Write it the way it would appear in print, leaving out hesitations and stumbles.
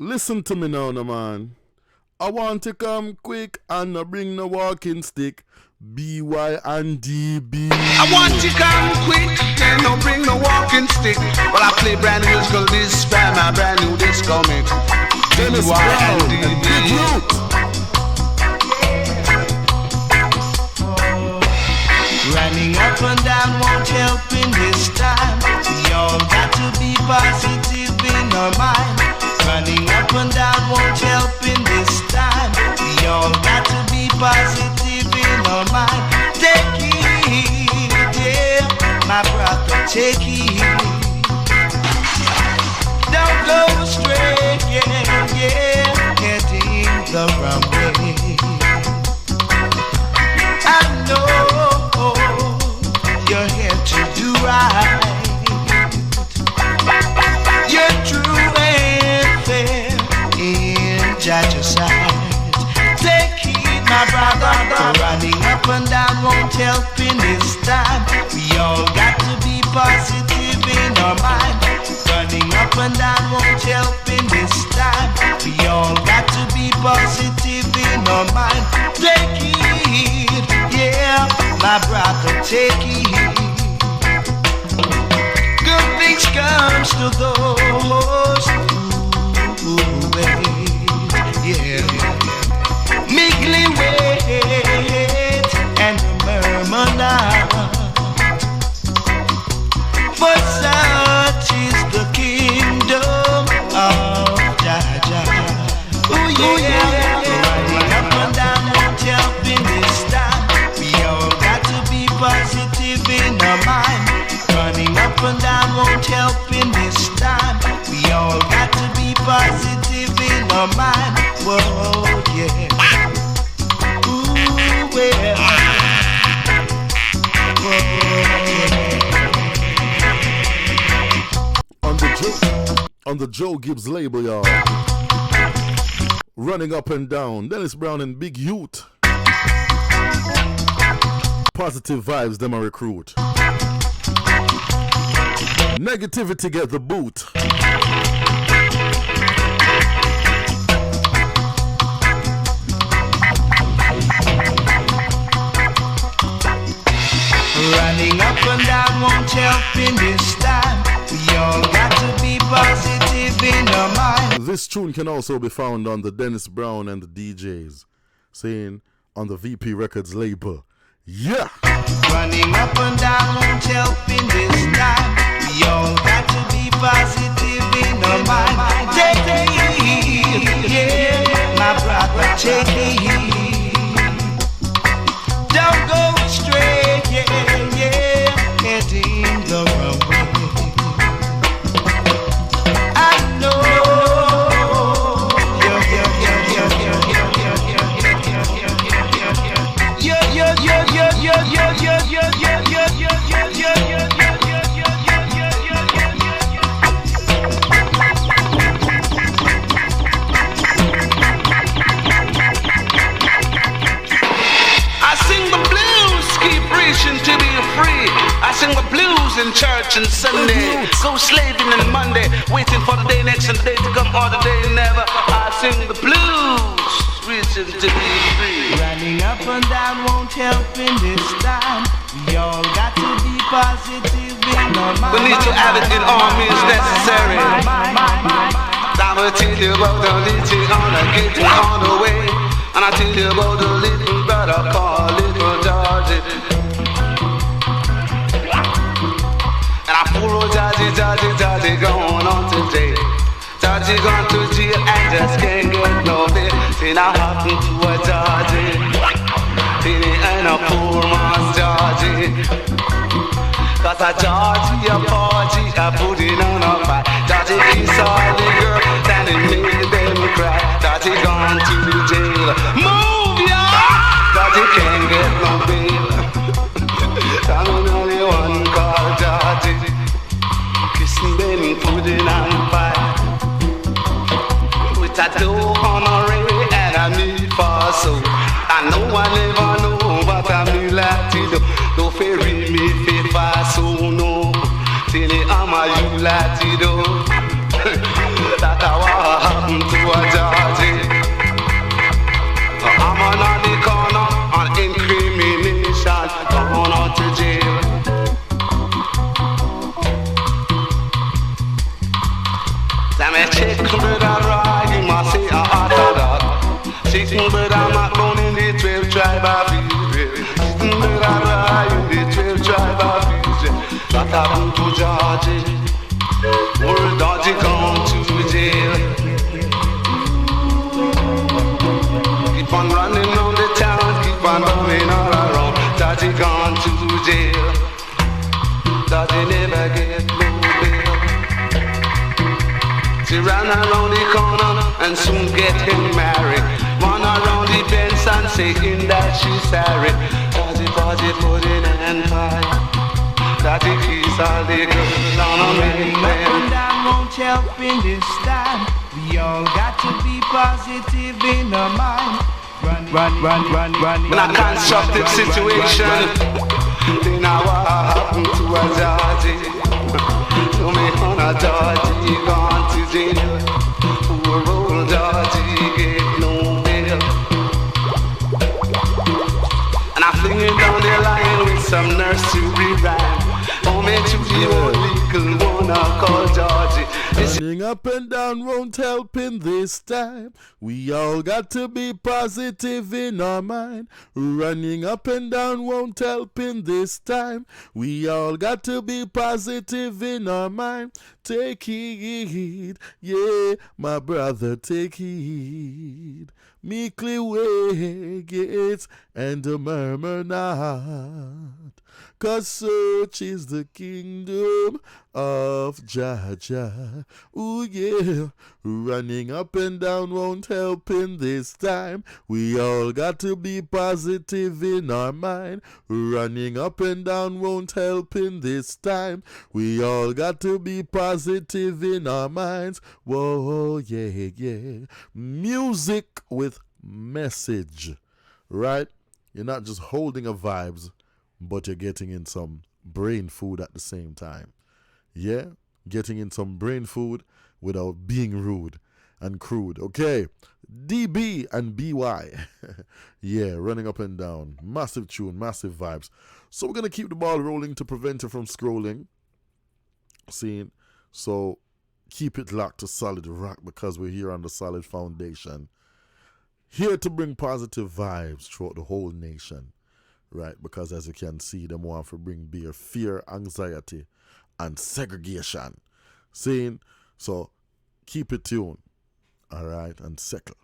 Listen to me now, no man. I want to come quick and not bring no walking stick. BY and DB. I want to come quick and not bring no walking stick. Well, I play brand new musical this time, my brand new disco mix. Dennis Brown and Big Root. Running up and down won't help in this time. We all got to be positive in our mind. Running up and down won't help in this time. We all got to be positive in our mind. Take it, yeah, my brother, take it. Don't go astray, yeah, heading the wrong way. I know you're here to do right. You're true and fair in Judge's sight. Take heed, my brother. Running up and down won't help in this time. We all got to be positive in our mind. Running up and down won't help in this time. We all got to be positive in our mind. Take heed, yeah, my brother, take heed. Good things comes to those who wait, yeah. Meekly wait and murmur not. For such is the kingdom of Jah. Ooh yeah. Running up and down won't help in this time. We all got to be positive in our mind. Running up and down won't help in this time. We all got to be positive in our mind. Whoa, yeah. Ooh, well. Whoa, yeah. On the Joe Gibbs label, y'all. Running up and down. Dennis Brown and Big Youth. Positive vibes, them a recruit. Negativity get the boot. Running up and down won't help in this time. We all got to be positive in our mind. This tune can also be found on the Dennis Brown and the DJs, saying on the VP Records label. Yeah! Running up and down won't help in this time. We all got to be positive in our mind. Take it, yeah, my brother, take it. Don't go astray, yeah, heading the wrong way. I know to be free. I sing the blues in church and Sunday. Go slaving on Monday, waiting for the day next and the day to come or the day never. I sing the blues, reaching to be free. Running up and down won't help in this time. We all got to be positive in our mind. We need to have it in all means necessary. I will tell you about the little on the getting on the way. And I tell you about the little brother called Little Georgie. And I follow Georgie going on today. Georgie gone to jail and just can't get no bail. Then I happened to a Georgie. Then he ain't a poor man's Georgie. Cause a Georgie, a party, I put it on a fight. Georgie, he saw the girl, and it made them cry. Georgie gone to the jail. Move, y'all! Georgie can't get no bail. I'm only one called Georgie. Kissing them, put it on fire. With a dough on a ray and a me for so. I know I never know what I mean like to do. Don't ferry me if I so no. Till I'm a you like to do. That's what happened to me check brother Roy, he must say a orthodox. Chicken brother Mac born in the 12 tribe of Israel. Chicken brother Roy in the 12 tribe of Israel. What happened to Georgie? Old Georgie gone to jail. Keep on running on the town, keep on running all around. Georgie gone to jail. Georgie never get no bail. She ran around the corner and soon get him married. Run around the fence and saying that she's sorry. Georgie put in and pie. That he keeps all the girls on a Running up and down won't help in this time. We all got to be positive in our mind. Run. In a constructive situation, they know what happened to a Georgie. To me on a Georgie gone to jail. Poor old Georgie get no bail. And I fling it down the line with some nursery rhyme. Me to the old legal one I call Georgie. Running up and down won't help in this time. We all got to be positive in our mind. Running up and down won't help in this time. We all got to be positive in our mind. Take heed, yeah, my brother, take heed. Meekly wait it and murmur not. 'Cause such is the kingdom of Jah. Ooh yeah, running up and down won't help in this time. We all got to be positive in our mind. Running up and down won't help in this time. We all got to be positive in our minds. Whoa, yeah. Music with message, right? You're not just holding a vibes, but you're getting in some brain food at the same time. Yeah? Getting in some brain food without being rude and crude. Okay. DB and BY. Yeah, running up and down. Massive tune, massive vibes. So we're going to keep the ball rolling to prevent it from scrolling. Seeing? So keep it locked to Solid Rock because we're here on the solid foundation. Here to bring positive vibes throughout the whole nation. Right, because as you can see, them want to bring beer, fear, anxiety, and segregation. Seeing? So keep it tuned. All right, and settle.